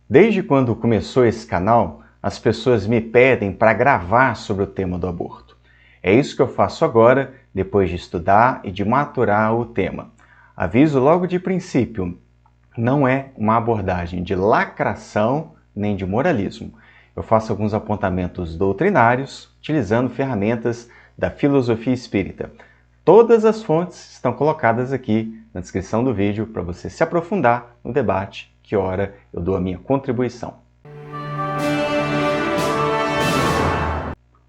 Desde quando começou esse canal, as pessoas me pedem para gravar sobre o tema do aborto. É isso que eu faço agora, depois de estudar e de maturar o tema. Aviso logo de princípio, não é uma abordagem de lacração nem de moralismo. Eu faço alguns apontamentos doutrinários, utilizando ferramentas da filosofia espírita. Todas as fontes estão colocadas aqui na descrição do vídeo para você se aprofundar no debate, que ora eu dou a minha contribuição.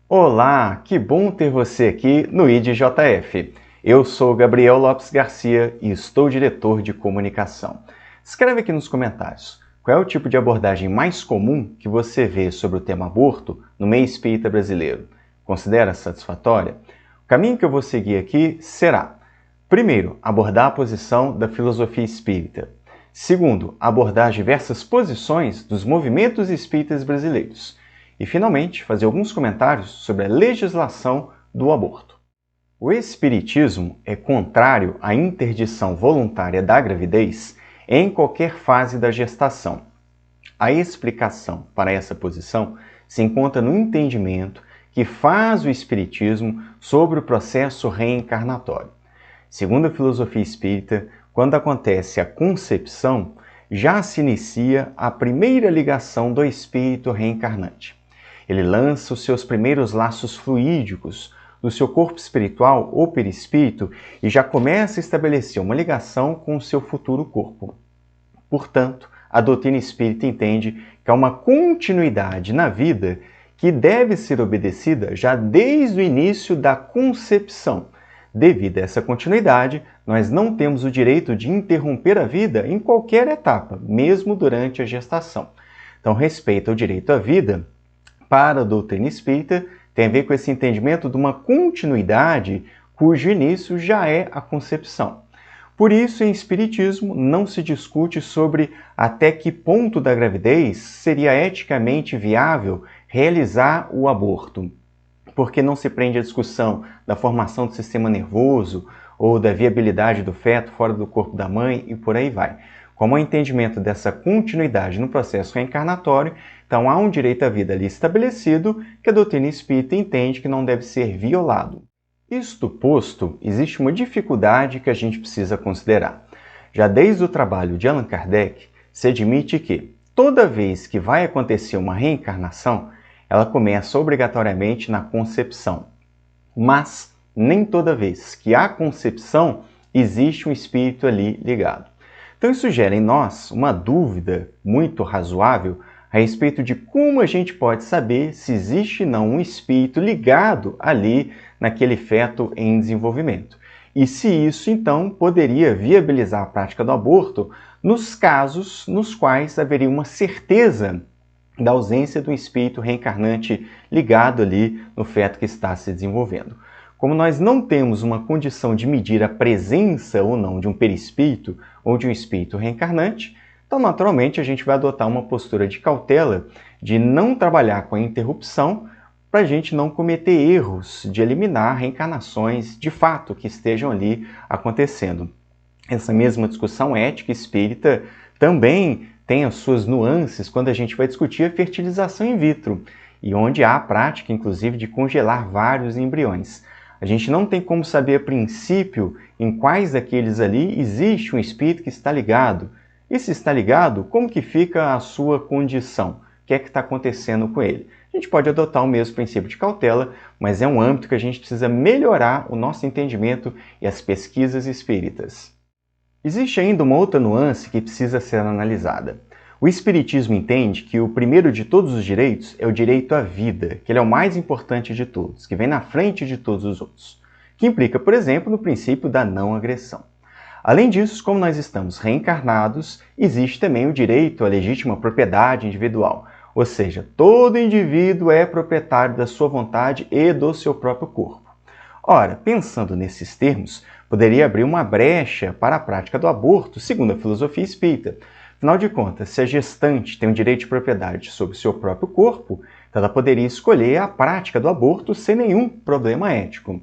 Olá, que bom ter você aqui no IDJF. Eu sou Gabriel Lopes Garcia e estou diretor de comunicação. Escreve aqui nos comentários qual é o tipo de abordagem mais comum que você vê sobre o tema aborto no meio espírita brasileiro. Considera satisfatória? O caminho que eu vou seguir aqui será: primeiro, abordar a posição da filosofia espírita. Segundo, abordar diversas posições dos movimentos espíritas brasileiros. E, finalmente, fazer alguns comentários sobre a legislação do aborto. O espiritismo é contrário à interdição voluntária da gravidez em qualquer fase da gestação. A explicação para essa posição se encontra no entendimento que faz o espiritismo sobre o processo reencarnatório. Segundo a filosofia espírita, quando acontece a concepção, já se inicia a primeira ligação do espírito reencarnante. Ele lança os seus primeiros laços fluídicos do seu corpo espiritual ou perispírito e já começa a estabelecer uma ligação com o seu futuro corpo. Portanto, a doutrina espírita entende que há uma continuidade na vida que deve ser obedecida já desde o início da concepção. Devido a essa continuidade, nós não temos o direito de interromper a vida em qualquer etapa, mesmo durante a gestação. Então, respeito ao direito à vida, para a doutrina espírita, tem a ver com esse entendimento de uma continuidade cujo início já é a concepção. Por isso, em espiritismo, não se discute sobre até que ponto da gravidez seria eticamente viável realizar o aborto, porque não se prende a discussão da formação do sistema nervoso ou da viabilidade do feto fora do corpo da mãe e por aí vai. Como o entendimento dessa continuidade no processo reencarnatório, então há um direito à vida ali estabelecido que a doutrina espírita entende que não deve ser violado. Isto posto, existe uma dificuldade que a gente precisa considerar. Já desde o trabalho de Allan Kardec, se admite que toda vez que vai acontecer uma reencarnação, ela começa obrigatoriamente na concepção. Mas nem toda vez que há concepção, existe um espírito ali ligado. Então isso gera em nós uma dúvida muito razoável a respeito de como a gente pode saber se existe ou não um espírito ligado ali naquele feto em desenvolvimento. E se isso, então, poderia viabilizar a prática do aborto nos casos nos quais haveria uma certeza da ausência do espírito reencarnante ligado ali no feto que está se desenvolvendo. Como nós não temos uma condição de medir a presença ou não de um perispírito ou de um espírito reencarnante, então naturalmente a gente vai adotar uma postura de cautela de não trabalhar com a interrupção para a gente não cometer erros de eliminar reencarnações de fato que estejam ali acontecendo. Essa mesma discussão ética espírita também tem as suas nuances quando a gente vai discutir a fertilização in vitro, e onde há a prática, inclusive, de congelar vários embriões. A gente não tem como saber a princípio em quais daqueles ali existe um espírito que está ligado. E se está ligado, como que fica a sua condição? O que é que está acontecendo com ele? A gente pode adotar o mesmo princípio de cautela, mas é um âmbito que a gente precisa melhorar o nosso entendimento e as pesquisas espíritas. Existe ainda uma outra nuance que precisa ser analisada. O Espiritismo entende que o primeiro de todos os direitos é o direito à vida, que ele é o mais importante de todos, que vem na frente de todos os outros, que implica, por exemplo, no princípio da não agressão. Além disso, como nós estamos reencarnados, existe também o direito à legítima propriedade individual, ou seja, todo indivíduo é proprietário da sua vontade e do seu próprio corpo. Ora, pensando nesses termos, poderia abrir uma brecha para a prática do aborto, segundo a filosofia espírita. Afinal de contas, se a gestante tem um direito de propriedade sobre o seu próprio corpo, então ela poderia escolher a prática do aborto sem nenhum problema ético.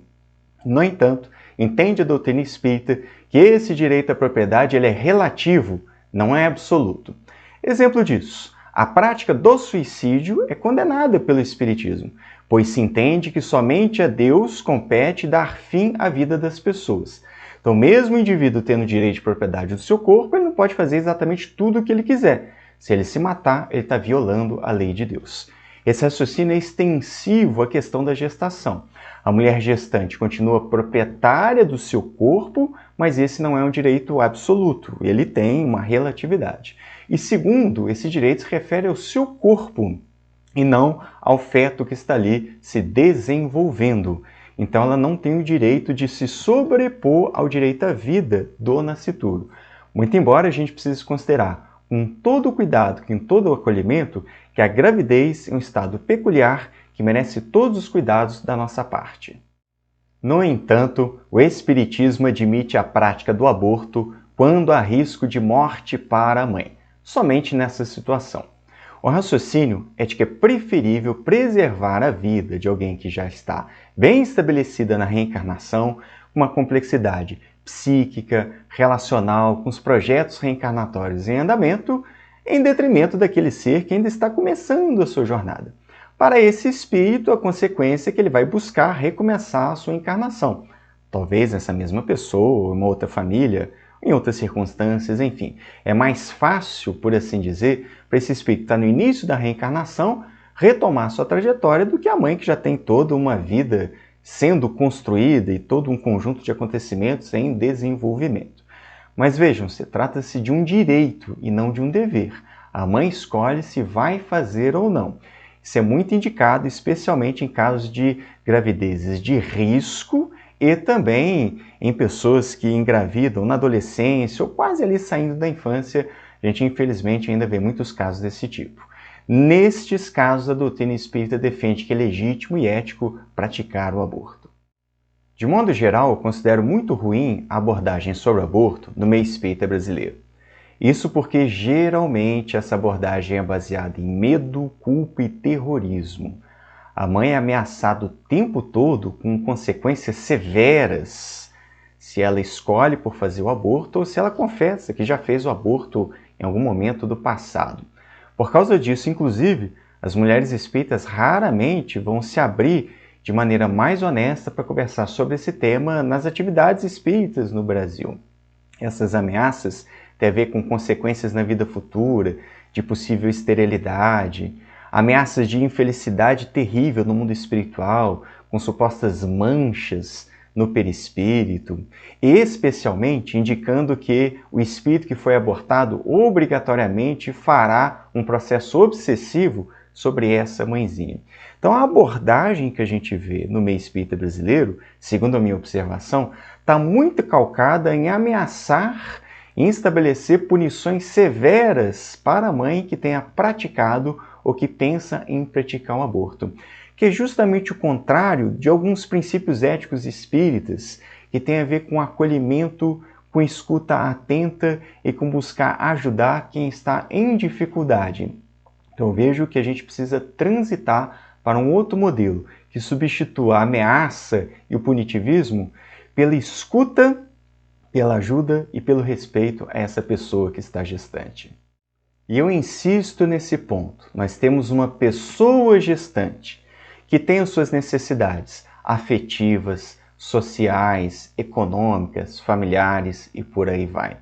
No entanto, entende a doutrina espírita que esse direito à propriedade ele é relativo, não é absoluto. Exemplo disso, A prática do suicídio é condenada pelo Espiritismo, pois se entende que somente a Deus compete dar fim à vida das pessoas. Então, mesmo o indivíduo tendo direito de propriedade do seu corpo, ele não pode fazer exatamente tudo o que ele quiser. Se ele se matar, ele está violando a lei de Deus. Esse raciocínio é extensivo à questão da gestação. A mulher gestante continua proprietária do seu corpo, mas esse não é um direito absoluto, ele tem uma relatividade. E segundo, esse direito se refere ao seu corpo e não ao feto que está ali se desenvolvendo. Então ela não tem o direito de se sobrepor ao direito à vida do nascituro. Muito embora a gente precise considerar, com todo o cuidado, com todo o acolhimento, que a gravidez é um estado peculiar que merece todos os cuidados da nossa parte. No entanto, o Espiritismo admite a prática do aborto quando há risco de morte para a mãe, somente nessa situação. O raciocínio é de que é preferível preservar a vida de alguém que já está bem estabelecida na reencarnação, com uma complexidade psíquica, relacional, com os projetos reencarnatórios em andamento, em detrimento daquele ser que ainda está começando a sua jornada. Para esse espírito, a consequência é que ele vai buscar recomeçar a sua encarnação. Talvez nessa mesma pessoa, ou uma outra família, em outras circunstâncias, enfim. É mais fácil, por assim dizer, para esse espírito que está no início da reencarnação, retomar sua trajetória do que a mãe que já tem toda uma vida sendo construída e todo um conjunto de acontecimentos em desenvolvimento. Mas vejam, trata-se de um direito e não de um dever. A mãe escolhe se vai fazer ou não. Isso é muito indicado, especialmente em casos de gravidezes de risco e também em pessoas que engravidam na adolescência ou quase ali saindo da infância. A gente, infelizmente, ainda vê muitos casos desse tipo. Nestes casos, a doutrina espírita defende que é legítimo e ético praticar o aborto. De modo geral, eu considero muito ruim a abordagem sobre o aborto no meio espírita brasileiro. Isso porque, geralmente, essa abordagem é baseada em medo, culpa e terrorismo. A mãe é ameaçada o tempo todo com consequências severas se ela escolhe por fazer o aborto ou se ela confessa que já fez o aborto em algum momento do passado. Por causa disso, inclusive, as mulheres espíritas raramente vão se abrir de maneira mais honesta para conversar sobre esse tema nas atividades espíritas no Brasil. Essas ameaças têm a ver com consequências na vida futura, de possível esterilidade, ameaças de infelicidade terrível no mundo espiritual, com supostas manchas no perispírito, especialmente indicando que o espírito que foi abortado obrigatoriamente fará um processo obsessivo sobre essa mãezinha. Então a abordagem que a gente vê no meio espírita brasileiro, segundo a minha observação, está muito calcada em ameaçar e estabelecer punições severas para a mãe que tenha praticado ou que pensa em praticar um aborto, que é justamente o contrário de alguns princípios éticos espíritas, que tem a ver com acolhimento, com escuta atenta e com buscar ajudar quem está em dificuldade. Então eu vejo que a gente precisa transitar para um outro modelo, que substitua a ameaça e o punitivismo pela escuta, pela ajuda e pelo respeito a essa pessoa que está gestante. E eu insisto nesse ponto. Nós temos uma pessoa gestante que tem as suas necessidades afetivas, sociais, econômicas, familiares e por aí vai.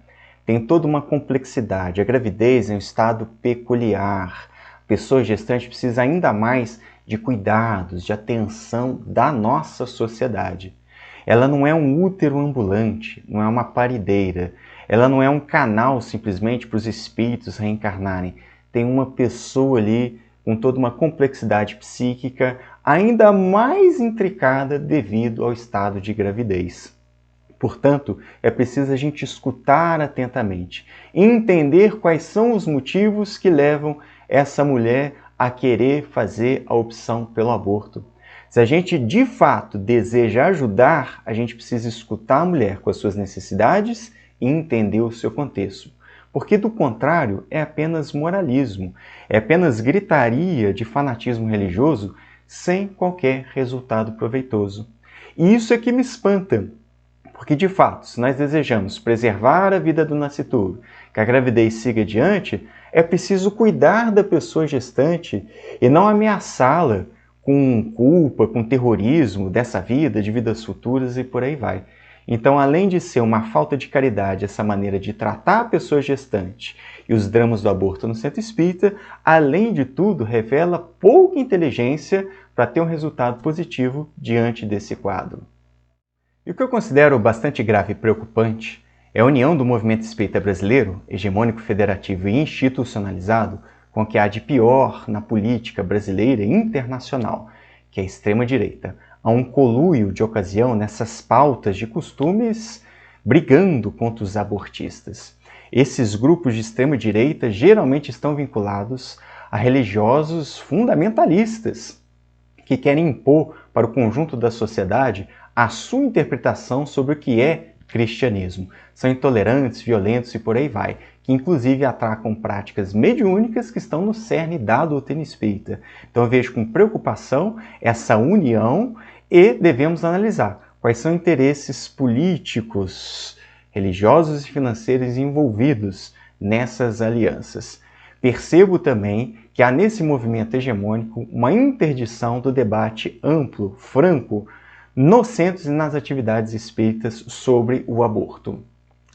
Tem toda uma complexidade. A gravidez é um estado peculiar. A pessoa gestante precisa ainda mais de cuidados, de atenção da nossa sociedade. Ela não é um útero ambulante, não é uma parideira. Ela não é um canal simplesmente para os espíritos reencarnarem. Tem uma pessoa ali com toda uma complexidade psíquica ainda mais intricada devido ao estado de gravidez. Portanto, é preciso a gente escutar atentamente, entender quais são os motivos que levam essa mulher a querer fazer a opção pelo aborto. Se a gente de fato deseja ajudar, a gente precisa escutar a mulher com as suas necessidades e entender o seu contexto. Porque do contrário é apenas moralismo, é apenas gritaria de fanatismo religioso sem qualquer resultado proveitoso. E isso é que me espanta, porque de fato, se nós desejamos preservar a vida do nascituro, que a gravidez siga adiante, É preciso cuidar da pessoa gestante e não ameaçá-la com culpa, com terrorismo dessa vida, de vidas futuras e por aí vai. Então, além de ser uma falta de caridade essa maneira de tratar a pessoa gestante e os dramas do aborto no centro espírita, além de tudo, revela pouca inteligência para ter um resultado positivo diante desse quadro. E o que eu considero bastante grave e preocupante é a união do movimento espírita brasileiro, hegemônico, federativo e institucionalizado, com o que há de pior na política brasileira e internacional, que é a extrema-direita. Há um conluio de ocasião nessas pautas de costumes brigando contra os abortistas. Esses grupos de extrema-direita geralmente estão vinculados a religiosos fundamentalistas, que querem impor para o conjunto da sociedade a sua interpretação sobre o que é cristianismo. São intolerantes, violentos e por aí vai, que inclusive atracam práticas mediúnicas que estão no cerne da doutrina espírita. Então eu vejo com preocupação essa união e devemos analisar quais são interesses políticos, religiosos e financeiros envolvidos nessas alianças. Percebo também que há nesse movimento hegemônico uma interdição do debate amplo, franco, nos centros e nas atividades espíritas sobre o aborto.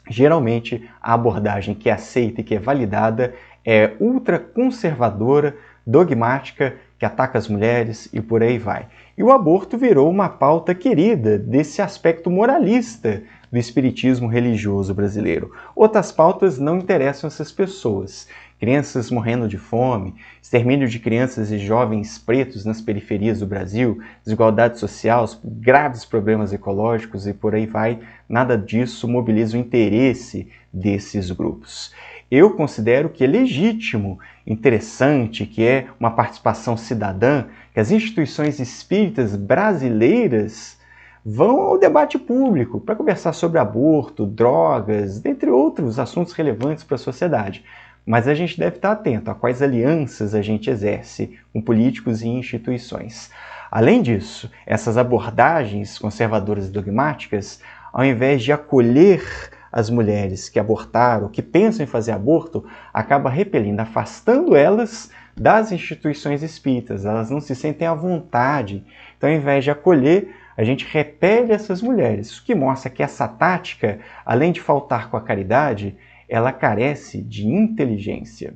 Geralmente, a abordagem que é aceita e que é validada é ultraconservadora, dogmática, que ataca as mulheres e por aí vai. E o aborto virou uma pauta querida desse aspecto moralista do espiritismo religioso brasileiro. Outras pautas não interessam essas pessoas. Crianças morrendo de fome, extermínio de crianças e jovens pretos nas periferias do Brasil, desigualdade social, graves problemas ecológicos e por aí vai, nada disso mobiliza o interesse desses grupos. Eu considero que é legítimo, interessante, que é uma participação cidadã, que as instituições espíritas brasileiras vão ao debate público para conversar sobre aborto, drogas, dentre outros assuntos relevantes para a sociedade. Mas a gente deve estar atento a quais alianças a gente exerce com políticos e instituições. Além disso, essas abordagens conservadoras e dogmáticas, ao invés de acolher as mulheres que abortaram, que pensam em fazer aborto, acaba repelindo, afastando elas das instituições espíritas. Elas não se sentem à vontade. Então, ao invés de acolher, a gente repele essas mulheres, o que mostra que essa tática, além de faltar com a caridade, ela carece de inteligência.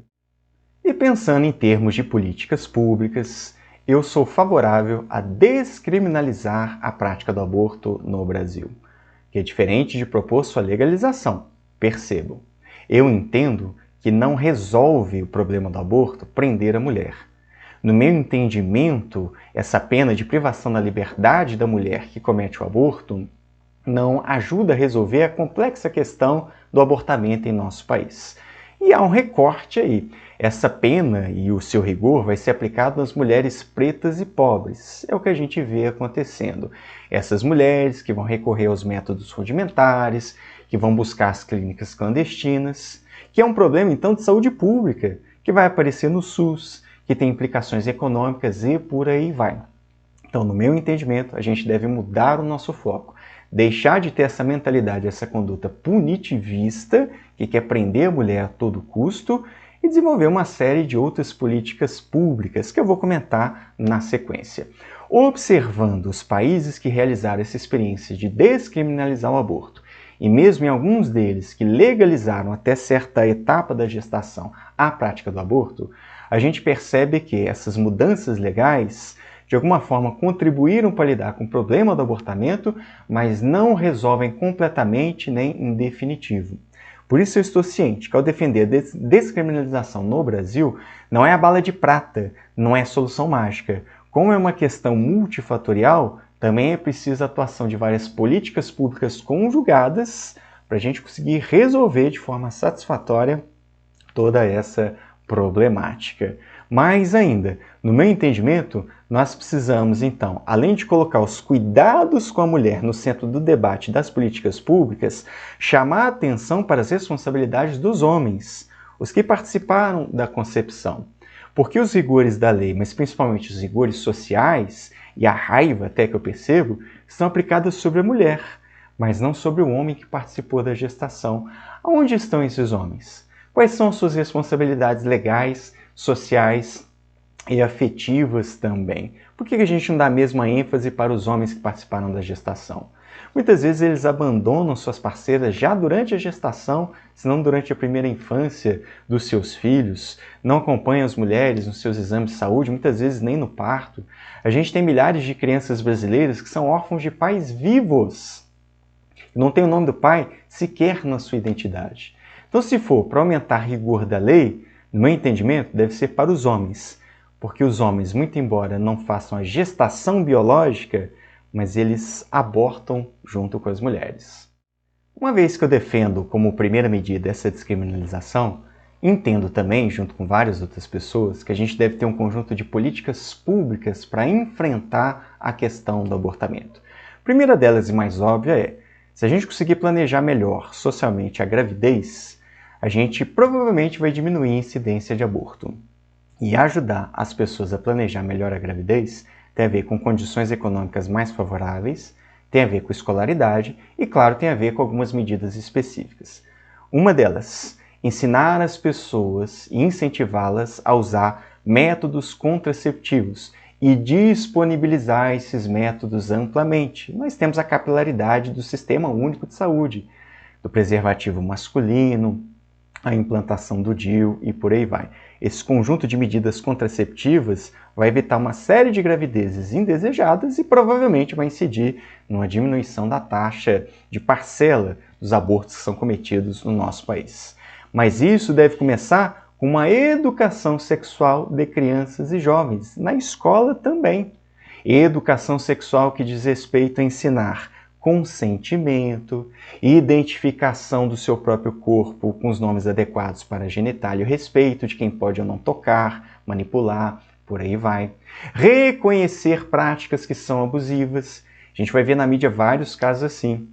E pensando em termos de políticas públicas, eu sou favorável a descriminalizar a prática do aborto no Brasil, que é diferente de propor sua legalização, percebam. Eu entendo que não resolve o problema do aborto prender a mulher. No meu entendimento, essa pena de privação da liberdade da mulher que comete o aborto não ajuda a resolver a complexa questão do abortamento em nosso país. E há um recorte aí. Essa pena e o seu rigor vai ser aplicado nas mulheres pretas e pobres. É o que a gente vê acontecendo. Essas mulheres que vão recorrer aos métodos rudimentares, que vão buscar as clínicas clandestinas, que é um problema então de saúde pública, que vai aparecer no SUS, que tem implicações econômicas e por aí vai. Então, no meu entendimento, a gente deve mudar o nosso foco. Deixar de ter essa mentalidade, essa conduta punitivista, que quer prender a mulher a todo custo, e desenvolver uma série de outras políticas públicas que eu vou comentar na sequência. Observando os países que realizaram essa experiência de descriminalizar o aborto, e mesmo em alguns deles que legalizaram até certa etapa da gestação a prática do aborto, a gente percebe que essas mudanças legais de alguma forma contribuíram para lidar com o problema do abortamento, mas não resolvem completamente nem em definitivo. Por isso eu estou ciente que ao defender a descriminalização no Brasil, não é a bala de prata, não é a solução mágica. Como é uma questão multifatorial, também é preciso a atuação de várias políticas públicas conjugadas para a gente conseguir resolver de forma satisfatória toda essa problemática. Mais ainda, no meu entendimento, nós precisamos, então, além de colocar os cuidados com a mulher no centro do debate das políticas públicas, chamar a atenção para as responsabilidades dos homens, os que participaram da concepção. Porque os rigores da lei, mas principalmente os rigores sociais, e a raiva até que eu percebo, são aplicados sobre a mulher, mas não sobre o homem que participou da gestação. Onde estão esses homens? Quais são suas responsabilidades legais, sociais e afetivas também? Por que a gente não dá a mesma ênfase para os homens que participaram da gestação? Muitas vezes eles abandonam suas parceiras já durante a gestação, se não durante a primeira infância dos seus filhos, não acompanham as mulheres nos seus exames de saúde, muitas vezes nem no parto. A gente tem milhares de crianças brasileiras que são órfãos de pais vivos. Não tem o nome do pai sequer na sua identidade. Então, se for para aumentar rigor da lei, no meu entendimento, deve ser para os homens, porque os homens, muito embora não façam a gestação biológica, mas eles abortam junto com as mulheres. Uma vez que eu defendo como primeira medida essa descriminalização, entendo também, junto com várias outras pessoas, que a gente deve ter um conjunto de políticas públicas para enfrentar a questão do abortamento. A primeira delas e mais óbvia é, se a gente conseguir planejar melhor socialmente a gravidez, a gente provavelmente vai diminuir a incidência de aborto. E ajudar as pessoas a planejar melhor a gravidez tem a ver com condições econômicas mais favoráveis, tem a ver com escolaridade e, claro, tem a ver com algumas medidas específicas. Uma delas, ensinar as pessoas e incentivá-las a usar métodos contraceptivos e disponibilizar esses métodos amplamente. Nós temos a capilaridade do Sistema Único de Saúde, do preservativo masculino, a implantação do DIU e por aí vai. Esse conjunto de medidas contraceptivas vai evitar uma série de gravidezes indesejadas e provavelmente vai incidir numa diminuição da taxa de parcela dos abortos que são cometidos no nosso país. Mas isso deve começar com uma educação sexual de crianças e jovens, na escola também. Educação sexual que diz respeito a ensinar consentimento, identificação do seu próprio corpo com os nomes adequados para a genitália, o respeito de quem pode ou não tocar, manipular, por aí vai. Reconhecer práticas que são abusivas. A gente vai ver na mídia vários casos assim.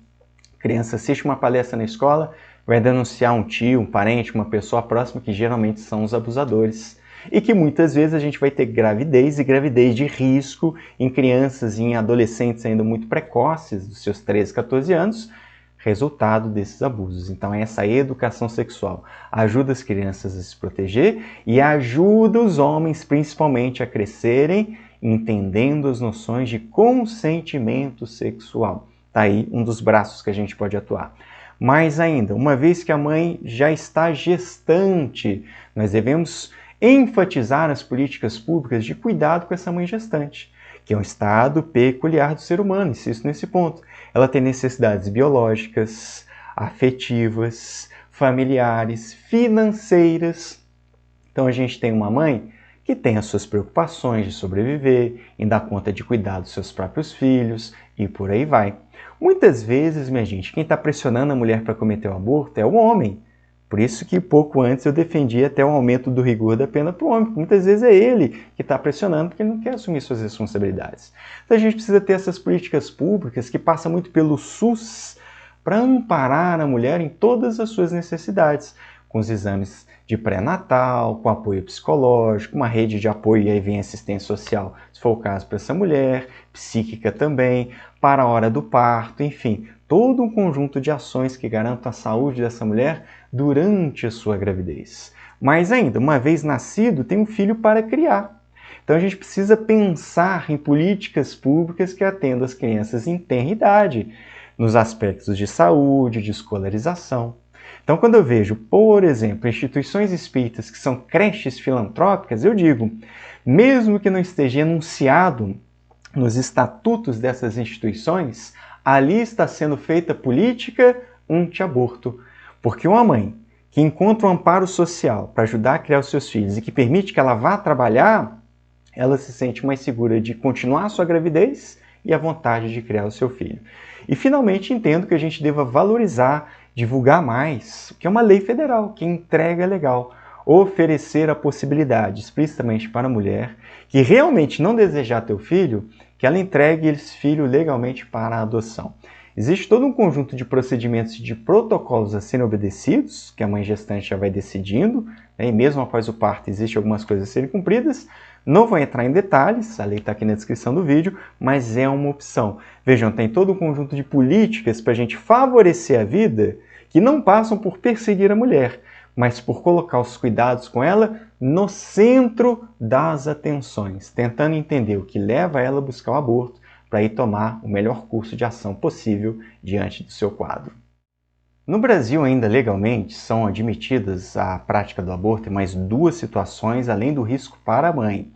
A criança assiste uma palestra na escola, vai denunciar um tio, um parente, uma pessoa próxima, que geralmente são os abusadores. E que muitas vezes a gente vai ter gravidez e gravidez de risco em crianças e em adolescentes ainda muito precoces, dos seus 13, 14 anos, resultado desses abusos. Então essa educação sexual ajuda as crianças a se proteger e ajuda os homens principalmente a crescerem entendendo as noções de consentimento sexual. Está aí um dos braços que a gente pode atuar. Mais ainda, uma vez que a mãe já está gestante, nós devemos enfatizar as políticas públicas de cuidado com essa mãe gestante, que é um estado peculiar do ser humano, insisto nesse ponto. Ela tem necessidades biológicas, afetivas, familiares, financeiras. Então a gente tem uma mãe que tem as suas preocupações de sobreviver, em dar conta de cuidar dos seus próprios filhos e por aí vai. Muitas vezes, minha gente, quem está pressionando a mulher para cometer o aborto é o homem. Por isso que pouco antes eu defendi até o aumento do rigor da pena para o homem, porque muitas vezes é ele que está pressionando porque ele não quer assumir suas responsabilidades. Então a gente precisa ter essas políticas públicas que passam muito pelo SUS para amparar a mulher em todas as suas necessidades, com os exames de pré-natal, com apoio psicológico, uma rede de apoio e aí vem assistência social, se for o caso para essa mulher, psíquica também, para a hora do parto, enfim, todo um conjunto de ações que garantam a saúde dessa mulher durante a sua gravidez. Mas ainda, uma vez nascido, tem um filho para criar. Então a gente precisa pensar em políticas públicas que atendam as crianças em tenra idade, nos aspectos de saúde, de escolarização. Então quando eu vejo, por exemplo, instituições espíritas que são creches filantrópicas, eu digo, mesmo que não esteja enunciado nos estatutos dessas instituições, ali está sendo feita política anti-aborto. Porque uma mãe que encontra um amparo social para ajudar a criar os seus filhos e que permite que ela vá trabalhar, ela se sente mais segura de continuar a sua gravidez e a vontade de criar o seu filho. E finalmente entendo que a gente deva valorizar, divulgar mais, que é uma lei federal, que entrega legal, oferecer a possibilidade explicitamente para a mulher que realmente não desejar ter o filho, que ela entregue esse filho legalmente para a adoção. Existe todo um conjunto de procedimentos e de protocolos a serem obedecidos, que a mãe gestante já vai decidindo, né? E mesmo após o parto existem algumas coisas a serem cumpridas. Não vou entrar em detalhes, a lei está aqui na descrição do vídeo, mas é uma opção. Vejam, tem todo um conjunto de políticas para a gente favorecer a vida que não passam por perseguir a mulher, mas por colocar os cuidados com ela no centro das atenções, tentando entender o que leva ela a buscar o aborto para ir tomar o melhor curso de ação possível diante do seu quadro. No Brasil, ainda legalmente, são admitidas a prática do aborto em mais 2 situações, além do risco para a mãe,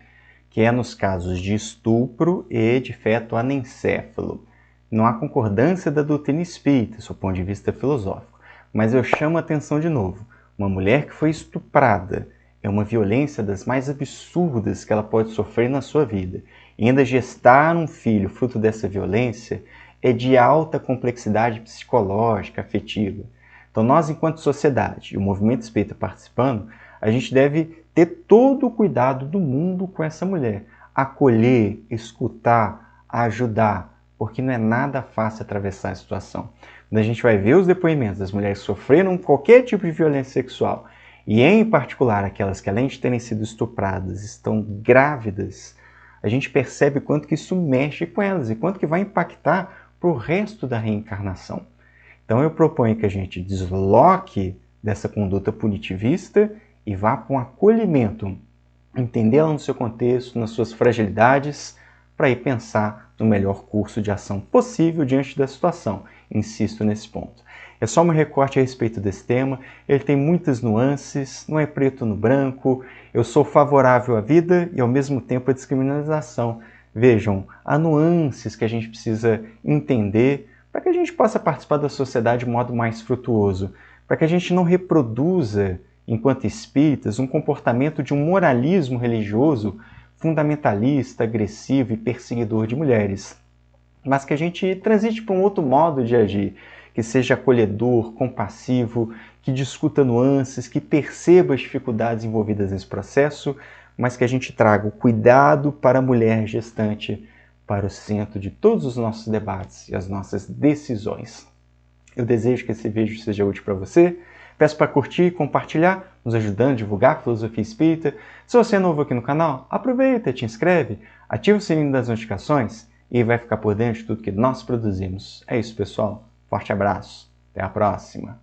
que é nos casos de estupro e de feto anencéfalo. Não há concordância da doutrina espírita, do ponto de vista filosófico, mas eu chamo a atenção de novo. Uma mulher que foi estuprada é uma violência das mais absurdas que ela pode sofrer na sua vida. E ainda gestar um filho fruto dessa violência é de alta complexidade psicológica, afetiva. Então nós, enquanto sociedade, e o movimento espírita participando, a gente deve ter todo o cuidado do mundo com essa mulher. Acolher, escutar, ajudar, porque não é nada fácil atravessar a situação. Quando a gente vai ver os depoimentos das mulheres que sofreram qualquer tipo de violência sexual, e em particular aquelas que além de terem sido estupradas, estão grávidas, a gente percebe quanto que isso mexe com elas e quanto que vai impactar para o resto da reencarnação. Então eu proponho que a gente desloque dessa conduta punitivista e vá para um acolhimento, entendê-la no seu contexto, nas suas fragilidades, para ir pensar no melhor curso de ação possível diante da situação. Insisto nesse ponto. É só um recorte a respeito desse tema, ele tem muitas nuances, não é preto no branco, eu sou favorável à vida e ao mesmo tempo à descriminalização. Vejam, há nuances que a gente precisa entender para que a gente possa participar da sociedade de modo mais frutuoso, para que a gente não reproduza, enquanto espíritas, um comportamento de um moralismo religioso fundamentalista, agressivo e perseguidor de mulheres, mas que a gente transite para um outro modo de agir, que seja acolhedor, compassivo, que discuta nuances, que perceba as dificuldades envolvidas nesse processo, mas que a gente traga o cuidado para a mulher gestante para o centro de todos os nossos debates e as nossas decisões. Eu desejo que esse vídeo seja útil para você. Peço para curtir e compartilhar, nos ajudando a divulgar a filosofia espírita. Se você é novo aqui no canal, aproveita, te inscreve, ativa o sininho das notificações e vai ficar por dentro de tudo que nós produzimos. É isso, pessoal. Forte abraço. Até a próxima.